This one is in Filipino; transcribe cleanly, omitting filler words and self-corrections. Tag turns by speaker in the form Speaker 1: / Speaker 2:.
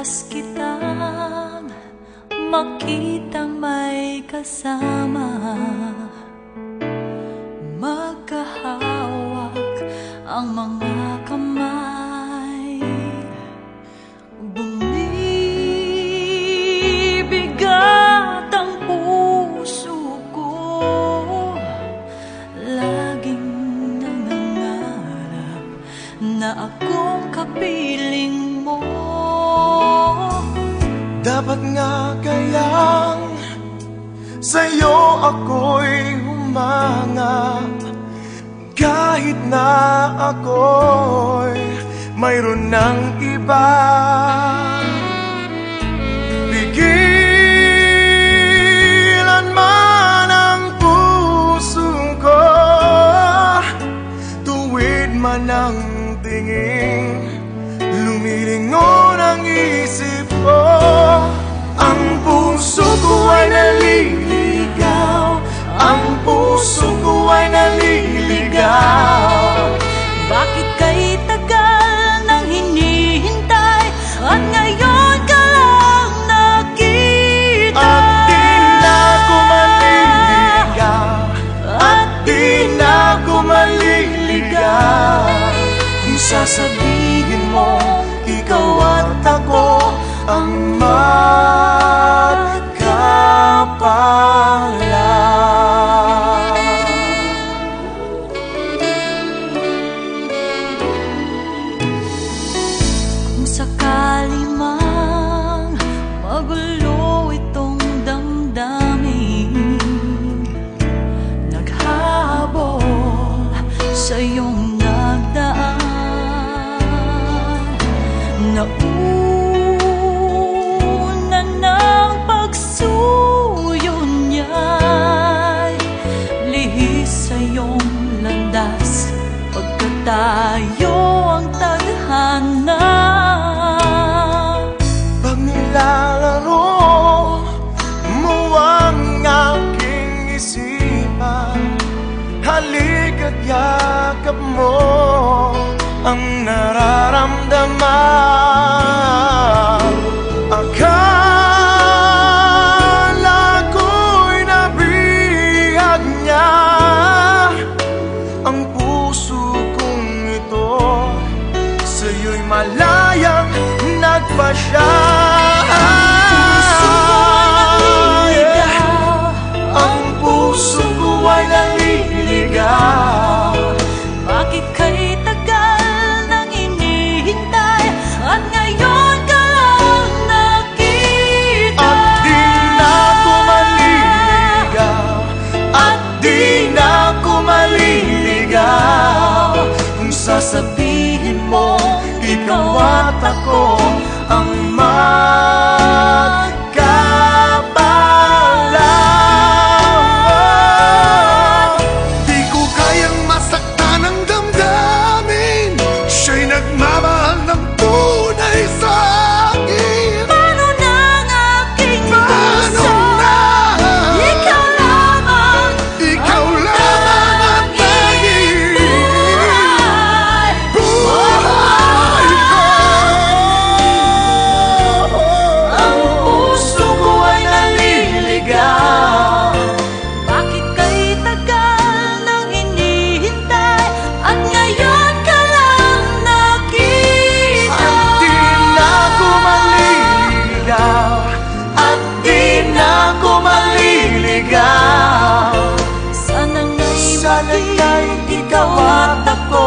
Speaker 1: Wagas kitang makitang may kasama, magkahawak ang mga kamay, bumibigat ang puso ko, laging nangangarap na akong kapiling mo.
Speaker 2: Dapat nga kayang sa'yo ako'y humanga, kahit na ako'y mayroon ng iba. Pigilan man ang puso ko, tuwid man ang tingin, lumilingon ang isip ko. Ang puso ko ay naliligaw, ang puso ko ay naliligaw.
Speaker 1: Bakit kay tagal nang hinihintay at ngayon ka lang nakita?
Speaker 2: At di na ako maliligaw, at di na ako maliligaw, kung sasabihin mo ikaw at ako ang magkapalang.
Speaker 1: Kung sakali mang magulo itong damdamin, naghabol sa iyong nagdaan, nauna ng pagsuyo niya'y lihis sa iyong landas, pagkat tayo ang tadhana.
Speaker 2: Pag nilalaro mo ang aking isipan, halik at yakap mo ang nararamdaman. Akala ko'y nabihag niya ang puso kong ito, sa'yo'y malayang nagpasya. Ang puso ko ay naliligaw.
Speaker 1: Bakit kay tagal nang hinihintay at ngayon ka lang nakita?
Speaker 2: At di na ako maliligaw, at di na ako maliligaw, kung sasabihin mo ikaw at ako ang magkapalang. Di ko kayang masaktan ang damdamin, siya'y nagmamahal ng tunay sa akin.
Speaker 1: Paano na ang aking
Speaker 2: Paano
Speaker 1: puso?
Speaker 2: na?
Speaker 1: Ikaw lamang,
Speaker 2: Ikaw lamang ang tanging buhay ko. Ang puso ko ay naliligaw.
Speaker 1: bakit kay tagal nang hinihintay at ngayon ka lang nakita?
Speaker 2: At di na ako maliligaw, at di na ako maliligaw.
Speaker 1: Sana'y
Speaker 2: Sana'y ikaw at ako